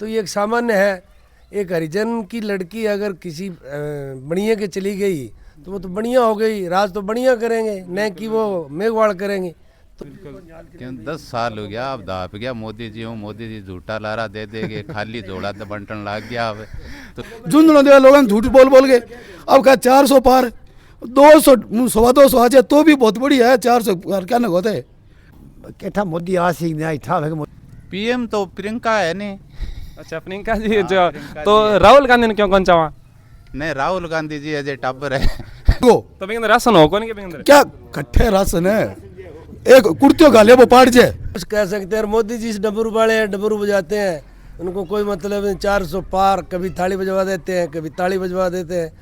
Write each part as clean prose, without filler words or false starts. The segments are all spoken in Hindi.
तो ये एक सामान्य है। एक हरिजन की लड़की अगर किसी बढ़िया के चली गई तो वो तो बढ़िया हो गई, राज तो बढ़िया करेंगे, न कि वो मेघवाड़ करेंगे। तो क्यों 10 साल हो गया, अब दाप गया मोदी जी हूँ, मोदी जी झूठा लारा दे देगे, खाली जोड़ा तो बंटन लग गया अब तो झुंझुनों दे लोग झूठ बोल बोल के अब क्या 400 पार 200 200 आ जाए तो भी बहुत बढ़िया है। 400 पार क्या ना होते केठा मोदी आसी नहीं था पीएम तो प्रियंका है नहीं। अच्छा प्रियंका जी जो तो राहुल गांधी ने क्यों कौन चावा नहीं, राहुल गांधी जी अजय टब्बर है। को तो बेंदर राशन हो कौन के बेंदर क्या कट्ठे राशन है, एक कुर्तियों का ले वो पाट जाए। कुछ कह सकते हैं। मोदी जी से डमरू वाले हैं, डमरू बजाते हैं, उनको कोई मतलब नहीं। 400 पार, कभी थाली बजवा देते हैं, कभी ताली बजवा देते हैं।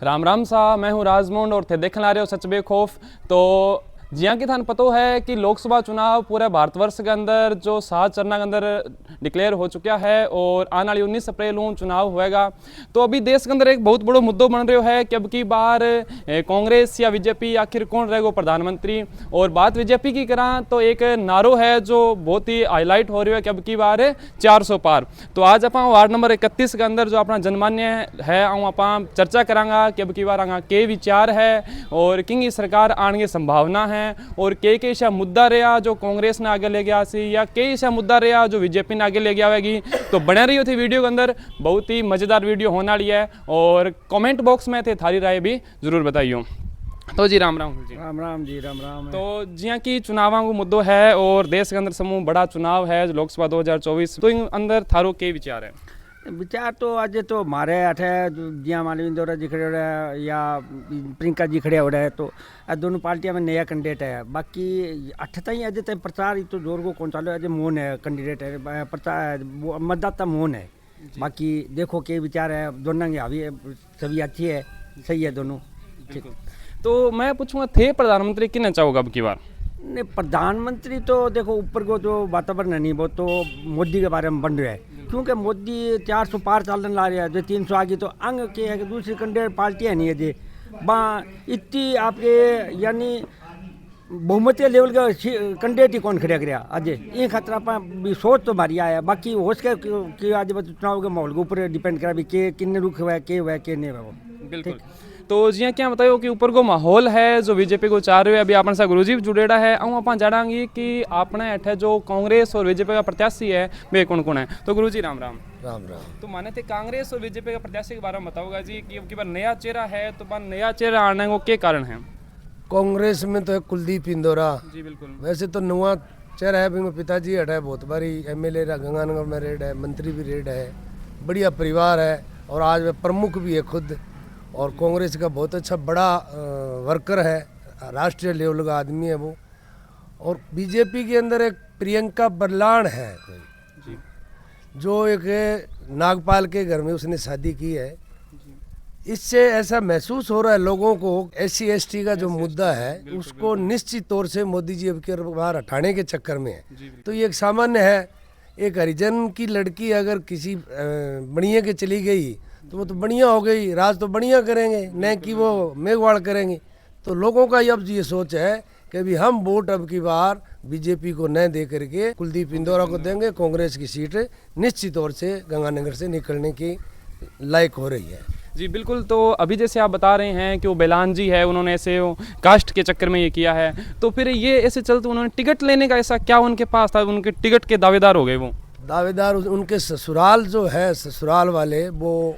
राम राम सा, मैं हूँ राजमोंड और थे देखने ला रहे हो सच बे खौफ। तो जियां कि थान पतो है कि लोकसभा चुनाव पूरे भारतवर्ष के अंदर जो 7 चरण के अंदर डिक्लेयर हो चुका है और आने वाली 19 अप्रैल को चुनाव होएगा। तो अभी देश के अंदर एक बहुत बड़ो मुद्दों बन रहा है कि अब की बार कांग्रेस या बीजेपी आखिर कौन रहेगा प्रधानमंत्री। और बात बीजेपी की करा तो एक नारो है जो बहुत ही हाईलाइट हो रही है कि अब की बार 400 पार। तो आज आप वार्ड नंबर 31 के अंदर जो अपना जनमान्य है आप चर्चा करांगा कि अब की बार आगा के विचार है और किंग सरकार आने की संभावना है और के ऐसा मुद्दा रहा जो कांग्रेस ने आगे ले गया सी या के ऐसा मुद्दा रहा जो बीजेपी ने आगे ले गया होगी। तो बने रही थी वीडियो के अंदर, बहुत ही मज़ेदार वीडियो होने वाली है और कमेंट बॉक्स में थे थारी राय भी जरूर बताइयो। तो जी राम राम जी। राम राम जी, राम राम। तो जियां कि चुनावों को मुद्दों है और देश के अंदर समूह बड़ा चुनाव है लोकसभा 2024, तो इन अंदर थारो के विचार है? विचार तो आज तो मारे अठे जिया मालवीन दौरा जी खड़े हो रहा है या प्रियंका जी खड़े हो रहा है, तो दोनों पार्टियां में नया कैंडिडेट है। बाकी अठ तई अजय तक प्रचार तो जोर को कौन चालो, अजय मोहन है कैंडिडेट है, प्रचार मतदाता मोहन है। बाकी देखो के विचार है, दोनों की हावी सभी अच्छी है, सही है दोनों। ठीक। तो मैं पूछूंगा थे प्रधानमंत्री किन्हें चाहोगा अब की बार? नहीं, प्रधानमंत्री तो देखो ऊपर को जो वातावरण है नहीं वो तो मोदी के बारे में बन रहा है, क्योंकि मोदी 400 पार चालन ला रहा है। जो 300 आ गई तो अंग के है कि दूसरी कैंडिडेट पार्टियाँ नहीं है जी इतनी आपके यानी बहुमतीय लेवल का कैंडिडेट ही कौन खड़ा कराया आज ये खतरा पर भी सोच तो मारी आया। बाकी हो सके कि आज चुनाव के माहौल के ऊपर डिपेंड करा भी के किन्ने रुख हुआ के नहीं हुआ। बिल्कुल। तो जियां क्या बतायो कि ऊपर को माहौल है जो बीजेपी को चाह रहे हो। अभी अपन सा गुरुजी भी जुड़ेड़ा है आप जानांगी कि आपने अठे जो कांग्रेस और बीजेपी का प्रत्याशी है वे कौन कौन है। तो गुरुजी राम राम। राम राम। तो माने थे कांग्रेस और बीजेपी का प्रत्याशी के बारे में बताओगा जी कि अब की बार नया चेहरा है, तो नया चेहरा आने को क्या कारण है? कांग्रेस में तो है कुलदीप इंदौरा। जी बिल्कुल। वैसे तो नवा चेहरा है, मेरे पिताजी हटा है, बहुत बारी MLA रहा, गंगानगर में रेड है, मंत्री भी रेड है, बढ़िया परिवार है और आज वह प्रमुख भी है खुद। और कांग्रेस का बहुत अच्छा बड़ा वर्कर है, राष्ट्रीय लेवल का आदमी है वो। और बीजेपी के अंदर एक प्रियंका बरलाण है कोई, जो एक नागपाल के घर में उसने शादी की है। इससे ऐसा महसूस हो रहा है लोगों को SC ST का जो मुद्दा है उसको निश्चित तौर से मोदी जी अब के बार हटाने के चक्कर में है। तो ये एक सामान्य है। एक हरिजन की लड़की अगर किसी बढ़िया के चली गई तो वो तो बढ़िया हो गई, राज तो बढ़िया करेंगे, न कि वो मेघवाड़ करेंगे। तो लोगों का अब ये सोच है कि भी हम वोट अब की बार बीजेपी को न दे करके कुलदीप इंदौरा को देंगे। कांग्रेस की सीट निश्चित तौर से गंगानगर से निकलने की लायक हो रही है। जी बिल्कुल। तो अभी जैसे आप बता रहे हैं कि वो बेलान जी है, उन्होंने ऐसे कास्ट के चक्कर में ये किया है, तो फिर ये ऐसे चलते उन्होंने टिकट लेने का ऐसा क्या उनके पास था, उनके टिकट के दावेदार हो गए वो? दावेदार उनके ससुराल जो है, ससुराल वाले वो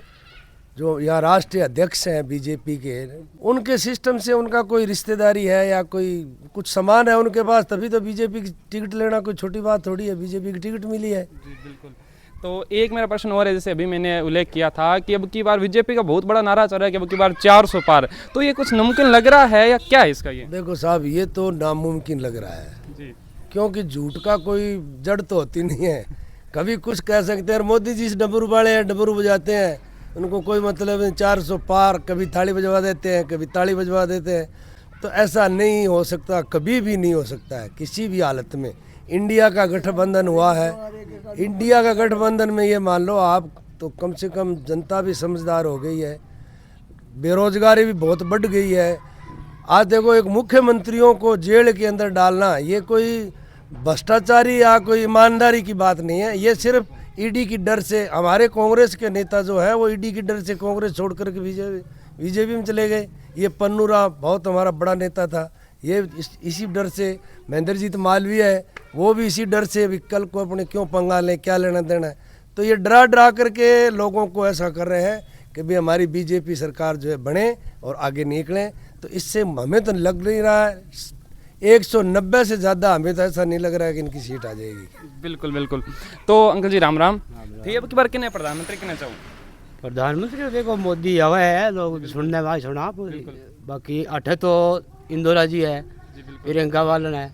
जो यहाँ राष्ट्रीय अध्यक्ष हैं बीजेपी के, उनके सिस्टम से उनका कोई रिश्तेदारी है या कोई कुछ सामान है उनके पास, तभी तो बीजेपी की टिकट लेना कोई छोटी बात थोड़ी है। बीजेपी की टिकट मिली है। जी बिल्कुल। तो एक मेरा प्रश्न और है, जैसे अभी मैंने उल्लेख किया था कि अब की बार बीजेपी का बहुत बड़ा नारा चल रहा है कि अब की बार 400 पार, तो ये कुछ नामुमकिन लग रहा है या क्या है इसका? ये देखो साहब, ये तो नामुमकिन लग रहा है जी, क्योंकि झूठ का कोई जड़ तो होती नहीं है। कभी कुछ कह सकते हैं। मोदी जी से डमरू वाले हैं, डमरू बजाते हैं, उनको कोई मतलब नहीं। 400 पार, कभी थाली बजवा देते हैं, कभी ताली बजवा देते हैं। तो ऐसा नहीं हो सकता, कभी भी नहीं हो सकता है किसी भी हालत में। इंडिया का गठबंधन हुआ है, इंडिया का गठबंधन में ये मान लो आप, तो कम से कम जनता भी समझदार हो गई है। बेरोजगारी भी बहुत बढ़ गई है। आज देखो एक मुख्यमंत्रियों को जेल के अंदर डालना ये कोई भ्रष्टाचारी या कोई ईमानदारी की बात नहीं है, ये सिर्फ ईडी की डर से। हमारे कांग्रेस के नेता जो है वो ईडी की डर से कांग्रेस छोड़ करके बीजेपी में चले गए। ये पन्नू राव बहुत हमारा बड़ा नेता था, ये इसी डर से। महेंद्रजीत मालवीय है, वो भी इसी डर से, कल को अपने क्यों पंगा लें, क्या लेना देना है। तो ये डरा करके लोगों को ऐसा कर रहे हैं कि भाई हमारी बीजेपी सरकार जो है बने और आगे निकलें। तो इससे हमें तो लग नहीं रहा है 190 से ज़्यादा, हमें तो ऐसा नहीं लग रहा है कि इनकी सीट आ जाएगी। बिल्कुल बिल्कुल। तो अंकल जी राम राम। थी अब की बार किने प्रधानमंत्री किने चाहूँ? प्रधानमंत्री देखो मोदी हवा है, लोग सुनने वाले सुना। बाकी अठे तो इंदिरा जी है, प्रियंका वालन है,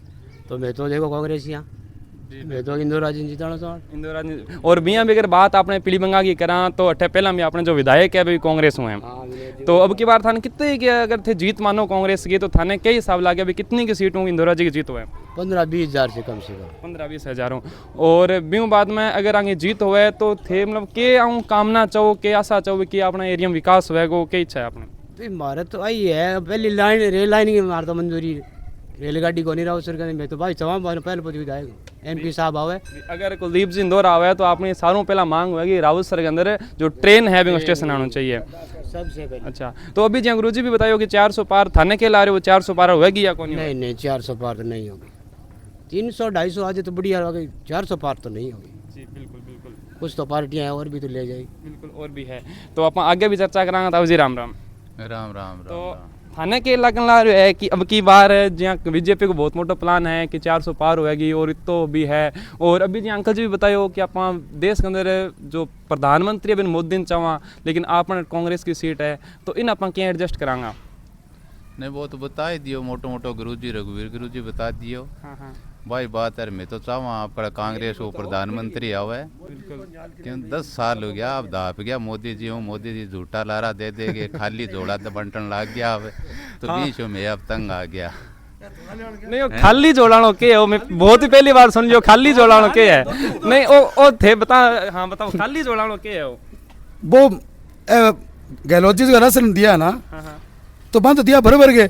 तो मैं तो देखो कांग्रेस यहाँ, मैं तो इंदिरा जी जीताना चाहूँ। इंदिरा जी और मियाँ भी अगर बात आपने पीली बंगा की करा तो अठे पहला भी आपने जो विधायक है भी कांग्रेस हुए हैं। तो अब की बार थाने कितने की अगर थे जीत मानो कांग्रेस की, तो थाने कई हिसाब लागे अभी कितनी की सीट होंगी इंदिरा जी की जीत हुए? 15-20 हज़ार से कम 15-20 हज़ारों। और ब्यू बाद में अगर आगे जीत हुए तो थे मतलब के आऊँ कामना चाहो, के आशा चाहो कि अपना एरिया में विकास होएगा, के इच्छा है आपने? तो हमारा तो आई है पहली लाइन रेल लाइन की हमारा तो मंजूरी, रेलगाड़ी को नहीं रहा सरकार। मैं तो भाई चवा पहले पहुँच विधायक MP साहब आवे। अगर कुलदीप जी इंदौर आवे तो आपने सारों पहला मांग होगी रावत सर के अंदर जो ट्रेन है भी स्टेशन आना चाहिए सबसे पहले। अच्छा, तो अभी जी गुरु जी भी बताइए कि 400 पार थाने के ला रहे हो, 400 पार होगी या कौन? नहीं 400 पार तो नहीं होगी, 300-250 आज तो बढ़िया होगी, 400 पार तो नहीं होगी। जी बिल्कुल बिल्कुल। कुछ तो पार्टियाँ हैं और भी तो ले जाएगी। बिल्कुल और भी है, तो आप आगे भी चर्चा करांगे। ताऊ जी राम राम। राम राम। तो थाने के लगन ला रहे है कि अब की बार जहाँ बीजेपी को बहुत मोटा प्लान है कि 400 पार होएगी और इतो भी है। और अभी जी अंकल जी भी बतायो कि आप देश के अंदर जो प्रधानमंत्री अभी मोदी ने चाहवा, लेकिन आप कांग्रेस की सीट है, तो इन आप क्या एडजस्ट करांगा? नहीं वो तो बता ही दियो, मोटो मोटो गुरुजी रघुवीर गुरुजी बता दियो। हाँ हाँ भाई बात है, मैं तो चाहूँ आपका कांग्रेस को प्रधानमंत्री आवे। क्यों 10 साल हो गया, अब दाप गया मोदी जी हूँ, मोदी जी झूठा लारा दे देगे, खाली जोड़ा बंटन लग गया अब तो बीच में अब तंग आ गया। नहीं वो खाली जोड़ानो के है, मैं बहुत ही पहली बार सुन लियो खाली जोड़ानो के है। नहीं ओ थे बता, हाँ बताओ खाली जोड़ानो के है? वो गहलोत जी का राशन दिया ना, तो बंद दिया भर के,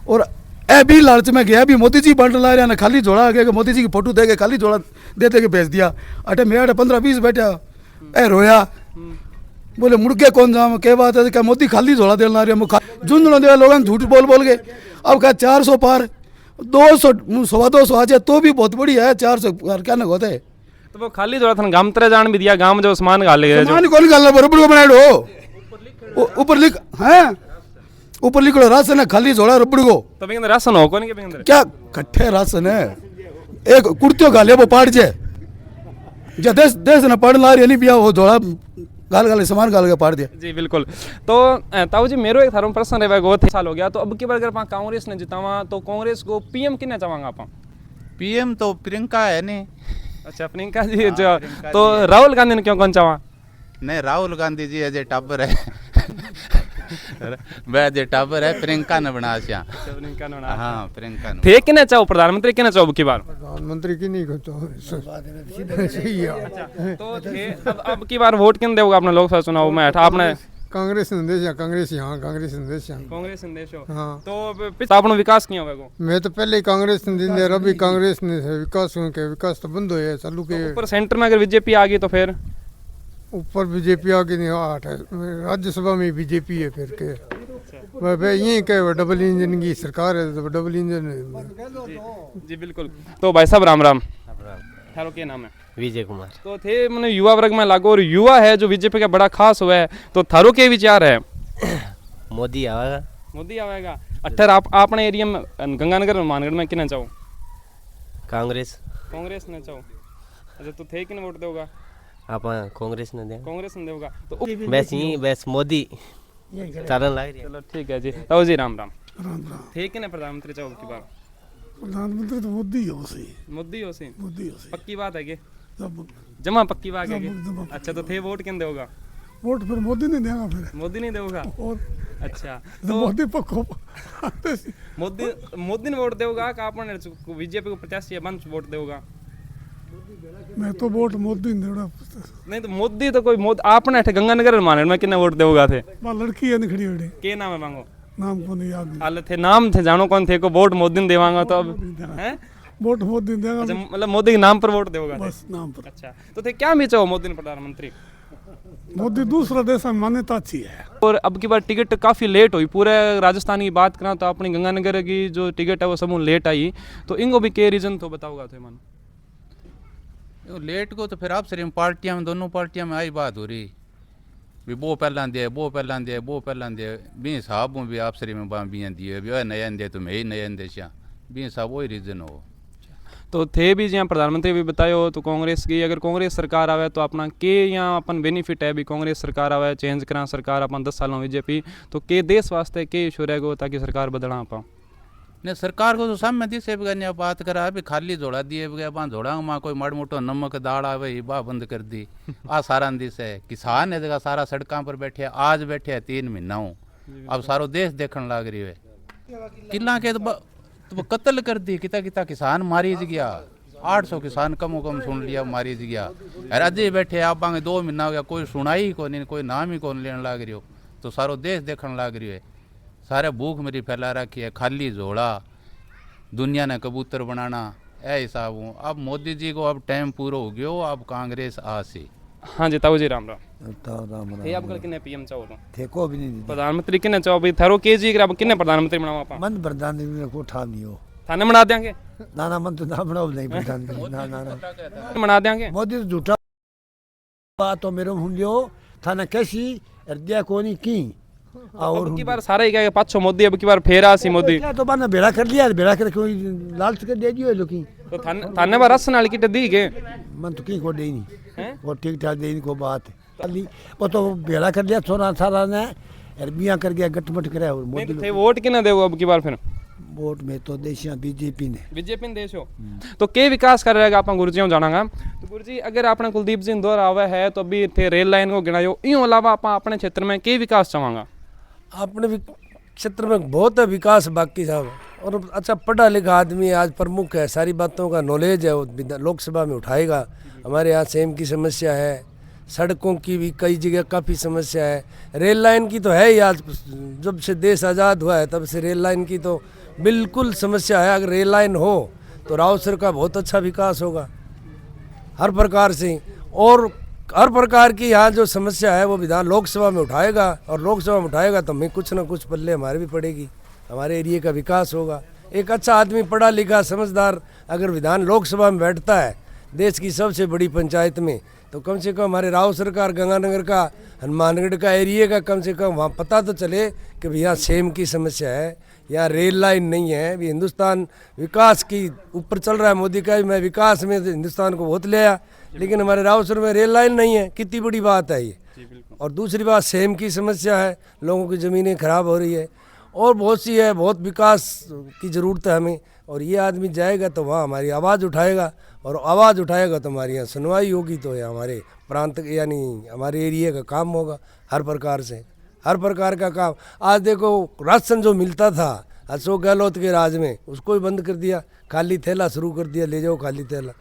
और ए भी लालच में गया भी मोदी जी बंट ला रहे ना, खाली जोड़ा आ गया, मोदी जी की फोटो दे के खाली जोड़ा दे के भेज दिया। अटे मेरे 15-20 बैठा ए रोया, बोले मुड़ के कौन जाऊँ, क्या बात है, क्या मोदी खाली जोड़ा दे ला रहे, झुंझुना दिया लोग झूठ बोल के। अब क्या 400 पार 200-250 आ जाए तो भी बहुत बढ़िया है, 400 पार क्या ना होता है। तो वो खाली जोड़ा था गांव तरह जान भी दिया, गांव में जो सामान गाल गए सामान कौन गालना, बराबर को बनाए हो ऊपर लिख, हैं ऊपर लिख लो राशन है, खाली जोड़ा रबड़ को। तो भी अंदर राशन हो कौन के अंदर क्या कट्ठे राशन है, एक कुर्तियों गाले वो पाड़ जे जा देश ना पढ़ ला रही नहीं पिया, वो जोड़ा गाल सामान गाल के पाड़ दिया। जी बिल्कुल। तो ताऊ जी मेरो एक थारो प्रश्न रहेगा, वो साल हो गया, तो अब की बार अगर कांग्रेस ने जितावा तो कांग्रेस को PM किने चाहेंगे आप? PM तो प्रियंका है नहीं। अच्छा प्रियंका जी जो, तो राहुल गांधी ने क्यों कौन चाहा? नहीं राहुल गांधी जी अजय टाबर है वह अजय टाबर है, प्रियंका ने बना सिया। हाँ प्रियंका ने। थे किने चाहो प्रधानमंत्री किने चाहो अब की बार? प्रधानमंत्री की नहीं करता सही है। तो थे अब की बार वोट किन देगा अपने लोकसभा चुनाव में? आपने कांग्रेस संदेश या कांग्रेस यहाँ कांग्रेस संदेश यहाँ कांग्रेस संदेश हो। हाँ तो आपने विकास किया होगा? मैं तो पहले ही कांग्रेस ने दिन दे, अभी कांग्रेस ने विकास के विकास तो बंद हो है चालू के। ऊपर सेंटर में अगर बीजेपी आ गई तो फिर ऊपर बीजेपी आगे नहीं, 8 है राज्यसभा में बीजेपी है, फिर के यही के डबल इंजन की सरकार है, तो डबल इंजन। जी बिल्कुल। तो भाई साहब राम राम। थारो क्या नाम है? विजय कुमार। तो थे मैंने युवा वर्ग में लागू, और युवा है जो बीजेपी का बड़ा खास हुआ है, तो थारो के विचार है? मोदी आवेगा। मोदी आवेगा। 18 आपने एरिया में गंगानगर मानगढ़ में किने चाहो? कांग्रेस। कांग्रेस ने चाहो। अच्छा तो थे किने वोट दोगा? आप कांग्रेस ने देंगे। कांग्रेस ने देगा तो बस मोदी चलन लग रही है। चलो ठीक है जी। ताऊ जी राम राम। राम राम। थे किने प्रधानमंत्री चाहो की बार? प्रधानमंत्री तो मोदी हो सही, मोदी हो सी मोदी हो सही, पक्की बात है कि सब जमा पक्की बात है जमा कि? अच्छा तो थे वोट किन दोगा? वोट फिर मोदी ने देगा, फिर मोदी नहीं दोगा? और अच्छा तो मोदी पक्को मोदी ने वोट दोगा कि आपने बीजेपी को 50 या 5 वोट दोगा? मैं तो वोट मोदी ने देना। नहीं तो मोदी तो कोई आपने अठे गंगानगर माने में किन्ने वोट देवोगा थे? वहाँ लड़की है खड़ी हुई, के नाम है मांगो? नाम को नहीं याद। हाल थे नाम थे जानो कौन थे को वोट मोदी ने देवांगा तो अब हैं? वोट मोदी ने देगा अच्छा मतलब मोदी के नाम पर वोट देवोगा थे? बस नाम पर। अच्छा तो थे क्या बीचा हो मोदी ने प्रधानमंत्री? मोदी दूसरा देश में मान्यता अच्छी है। और अब की बार टिकट काफ़ी लेट हुई, पूरे राजस्थान की बात करा तो अपनी गंगानगर की जो टिकट है वो समूह लेट आई, तो इनको भी के रीज़न तो बताओगा थे मन? लेट को तो फिर आप सिर्फ पार्टियां में, दोनों पार्टियां में आई बात हो रही भी वो पहला दे, वो पहला दे, वो पहला दे, बी साहब भी आप सिर्फ में बियाँ दिए भी नया दे तो मैं ही नया दे श्या बी साहब वही रीज़न हो। तो थे भी जहाँ प्रधानमंत्री भी बतायो तो कांग्रेस की अगर कांग्रेस सरकार आवे तो अपना के यहाँ अपन बेनिफिट है भी कांग्रेस सरकार आवे चेंज करा सरकार अपन 10 सालों बीजेपी तो के देश वास्ते के इशू रहेगा ताकि सरकार बदला पाओ? ने सरकार को तो सामने से बगैर बात करा अभी खाली जोड़ा दिए बगैर वहाँ जोड़ा माँ कोई माड़ मोटो नमक दाल आवे ही बाह बंद कर दी आ सारा दिस है किसान है जगह सारा सड़कों पर बैठे आज बैठे है 3 महीना हूँ अब सारो देश देखने लग रही है किला के तो कत्ल कर दी किता किता किसान मारी गया 800 किसान कमो कम सुन लिया मारी गया अरे अजय बैठे आप बांगे 2 महीना हो गया कोई सुनाई को नहीं कोई नाम ही कौन लेने लग रही हो तो सारो देश देखने लग रही है सारे भूख मेरी फैला रखी है खाली झोला दुनिया ने कबूतर बनाना ऐ हिसाब हूँ अब मोदी जी को अब टाइम पूरा हो गया अब कांग्रेस आ सी। हाँ जी ताऊ जी राम राम। राम थे आप कल किन्ने पीएम चाहो तो थे को भी नहीं प्रधानमंत्री किन्ने चाहो भाई थारो केजी के किन्ने प्रधानमंत्री बनावा पा मन प्रधानमंत्री को ठाम नहीं हो थाने बना देंगे ना मन तो ना बनाओ नहीं प्रधानमंत्री ना बना देंगे मोदी तो झूठा बात तो मेरे हुंडियो थाना कैसी दिया कोनी की और की बार सारा ही कहेगा पाछो मोदी अब की बार फेरा सी मोदी तो बाना बेड़ा कर लिया बेड़ा कर कोई लालच कर दे दियो लोकी तो थाने बार रस नाल की दी के मन तो की को दे नहीं वो ठीक ठाक दे को बात है वो तो बेड़ा कर लिया थोड़ा सारा ने अरबिया कर गया गटमट करे और मोदी थे वोट किने देवो अब की बार फिर वोट में तो देशिया बीजेपी ने देश हो तो के विकास कर रहेगा अपन गुरुजी जानांगा तो गुरुजी अगर आपने कुलदीप सिंह दौर आवे है तो अभी थे रेल लाइन को गिनायो इं अलावा आप अपने क्षेत्र में के विकास चाहांगा? अपने क्षेत्र में बहुत है विकास बाकी साहब और अच्छा पढ़ा लिखा आदमी आज प्रमुख है सारी बातों का नॉलेज है वो लोकसभा में उठाएगा। हमारे यहाँ सेम की समस्या है सड़कों की भी कई जगह काफ़ी समस्या है रेल लाइन की तो है ही आज जब से देश आज़ाद हुआ है तब से रेल लाइन की तो बिल्कुल समस्या है। अगर रेल लाइन हो तो रावसर का बहुत अच्छा विकास होगा हर प्रकार से और हर प्रकार की यहाँ जो समस्या है वो विधान लोकसभा में उठाएगा और लोकसभा में उठाएगा तो हमें कुछ ना कुछ पल्ले हमारे भी पड़ेगी हमारे एरिए का विकास होगा। एक अच्छा आदमी पढ़ा लिखा समझदार अगर विधान लोकसभा में बैठता है देश की सबसे बड़ी पंचायत में तो कम से कम हमारे राव सरकार गंगानगर का हनुमानगढ़ का एरिए का कम से कम वहाँ पता तो चले कि भैया सेम की समस्या है यहाँ रेल लाइन नहीं है। भी हिंदुस्तान विकास की ऊपर चल रहा है मोदी का मैं विकास में हिंदुस्तान को बहुत ले आया लेकिन हमारे रावसर में रेल लाइन नहीं है कितनी बड़ी बात है ये। और दूसरी बात सेम की समस्या है लोगों की ज़मीनें खराब हो रही है और बहुत सी है बहुत विकास की ज़रूरत है हमें और ये आदमी जाएगा तो वहाँ हमारी आवाज़ उठाएगा और आवाज़ उठाएगा तो हमारी यहाँ सुनवाई होगी तो ये हमारे प्रांत यानी हमारे एरिया का काम होगा हर प्रकार से हर प्रकार का काम। आज देखो राशन जो मिलता था अशोक गहलोत के राज में उसको ही बंद कर दिया खाली थैला शुरू कर दिया ले जाओ खाली थैला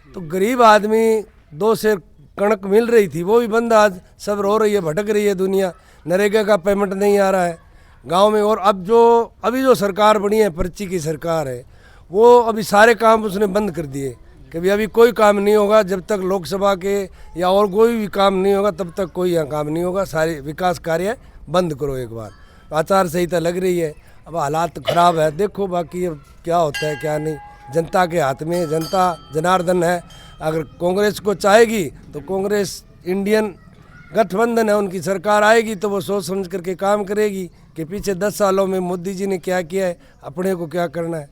तो गरीब आदमी 2 सेर कणक मिल रही थी वो भी बंद आज सब रो रही है भटक रही है दुनिया नरेगा का पेमेंट नहीं आ रहा है गांव में। और अब जो अभी जो सरकार बनी है पर्ची की सरकार है वो अभी सारे काम उसने बंद कर दिए कि भाई अभी कोई काम नहीं होगा जब तक लोकसभा के या और कोई भी काम नहीं होगा तब तक कोई यहाँ काम नहीं होगा सारे विकास कार्य बंद करो एक बार। आचार संहिता लग रही है अब हालात ख़राब है देखो बाकी अब क्या होता है क्या नहीं जनता के हाथ में जनता जनार्दन है। अगर कांग्रेस को चाहेगी तो कांग्रेस इंडियन गठबंधन है उनकी सरकार आएगी तो वो सोच समझ करके काम करेगी कि पीछे 10 सालों में मोदी जी ने क्या किया है अपने को क्या करना है।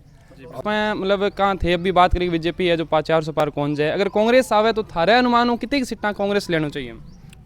मतलब कहाँ थे अभी बात करें बीजेपी है जो 400 पार कौन जाए अगर कांग्रेस आवे तो थारे अनुमान हो कितनी सीटें कांग्रेस लेना चाहिए?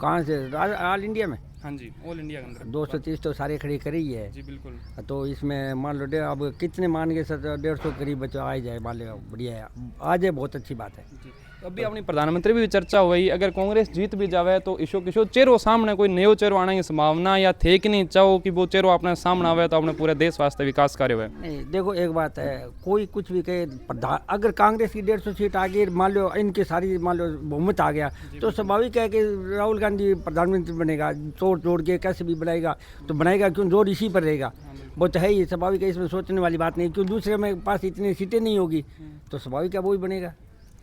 कहाँ से ऑल इंडिया में? हाँ जी ऑल इंडिया के अंदर 230 तो सारे खड़ी करी है जी बिल्कुल। तो इसमें मान लो अब कितने मान के 150 करीब बच्चा आ ही जाए मान लो बढ़िया है आ जाए बहुत अच्छी बात है। अभी अपनी प्रधानमंत्री भी चर्चा हुई, अगर कांग्रेस जीत भी जावे तो ईशो किशो चेहरो सामने कोई नयो चेहरो आने की संभावना या थे कि नहीं चाहो कि वो चेहरो अपने सामने आवे तो अपने पूरे देश वास्ते विकास कार्य हुए? नहीं देखो एक बात है, कोई कुछ भी कहे प्रधान, अगर कांग्रेस की 150 सीट आ गई, मान लो इनकी सारी मान लो बहुमत आ गया, तो स्वाभाविक है कि राहुल गांधी प्रधानमंत्री बनेगा, तोड़ तोड़ के कैसे भी बनाएगा तो बनाएगा, क्यों जोर इसी पर रहेगा, वो तो है ही स्वाभाविक है, इसमें सोचने वाली बात नहीं, क्यों दूसरे में पास इतनी सीटें नहीं होगी तो स्वाभाविक है वो ही बनेगा।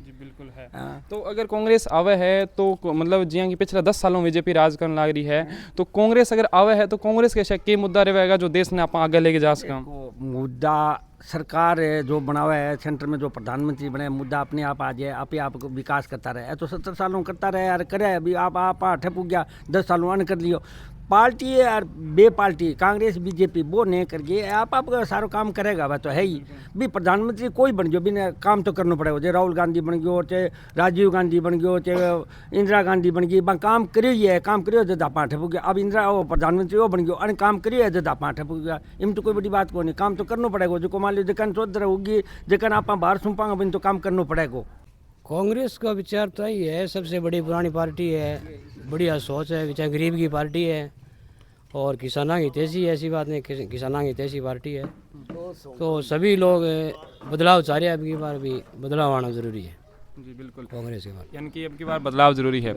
जी बिल्कुल है। हाँ। तो अगर कांग्रेस आवे है तो मतलब जियां कि पिछले 10 सालों में बीजेपी राज करने लग रही है, तो कांग्रेस अगर आवे है तो कांग्रेस के शक मुद्दा रहेगा जो देश ने आप आगे लेके जा सकें? मुद्दा सरकार है जो बनावा है, सेंटर में जो प्रधानमंत्री बने, मुद्दा अपने आप आ जाए, आप विकास करता रहे, तो 70 सालों करता रहे यार, करे अभी आप ठप हो गया 10 सालों अन कर लियो, पार्टी है यार, बे पार्टी कांग्रेस बीजेपी वो नहीं कर गई, आप सारो काम करेगा वह तो है ही भी, प्रधानमंत्री कोई बन गयो बिना काम तो करना पड़ेगा, चाहे राहुल गांधी बन गयो, चाहे राजीव गांधी बन गयो, चाहे इंदिरा गांधी बन गई, काम करियो ही है, काम करियो जब आप ठप हो गया, अब इंदिरा वो प्रधानमंत्री वो बन गयो अन काम करियो है जब आप ठप हो गया, इम तो कोई बड़ी बात को नहीं, काम तो करना पड़ेगा, जो मान लो जकन चौधर होगी जकन आप बाहर सुनपाएंगे बिन तो काम करना पड़ेगा। कांग्रेस का विचार तो यही है, सबसे बड़ी पुरानी पार्टी है, बढ़िया सोच है, विचार गरीब की पार्टी है और किसाना की तेजी है, ऐसी बात नहीं, किसाना की तेजी पार्टी है, तो सभी लोग बदलाव चाह रहे हैं, अब की बार भी बदलाव आना जरूरी है। जी बिल्कुल, कांग्रेस के बार यानी कि अब की बार बदलाव जरूरी है।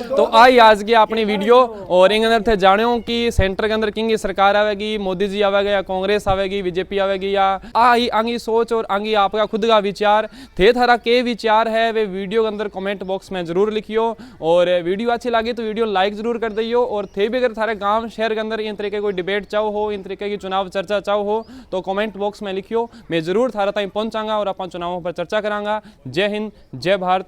तो आई आज की अपनी वीडियो और इन अंदर थे जानियो कि सेंटर के अंदर किंग सरकार आवेगी, मोदी जी आवेगा या कांग्रेस आवेगी, बीजेपी आवेगी, या आई आंगी सोच और आंगी आपका खुद का विचार थे, थारा के विचार है वे वीडियो के अंदर कमेंट बॉक्स में जरूर लिखियो, और वीडियो अच्छी लगी तो वीडियो लाइक जरूर कर दियो, और थे भी अगर थारे गाँव शहर के अंदर इन तरीके कोई डिबेट चाहो हो, इन तरीके की चुनाव चर्चा चाहो हो तो कमेंट बॉक्स में लिखियो, मैं जरूर थारा ताई पहुंचाऊंगा और अपन चुनावों पर चर्चा करांगा। जय हिंद, जय भारत,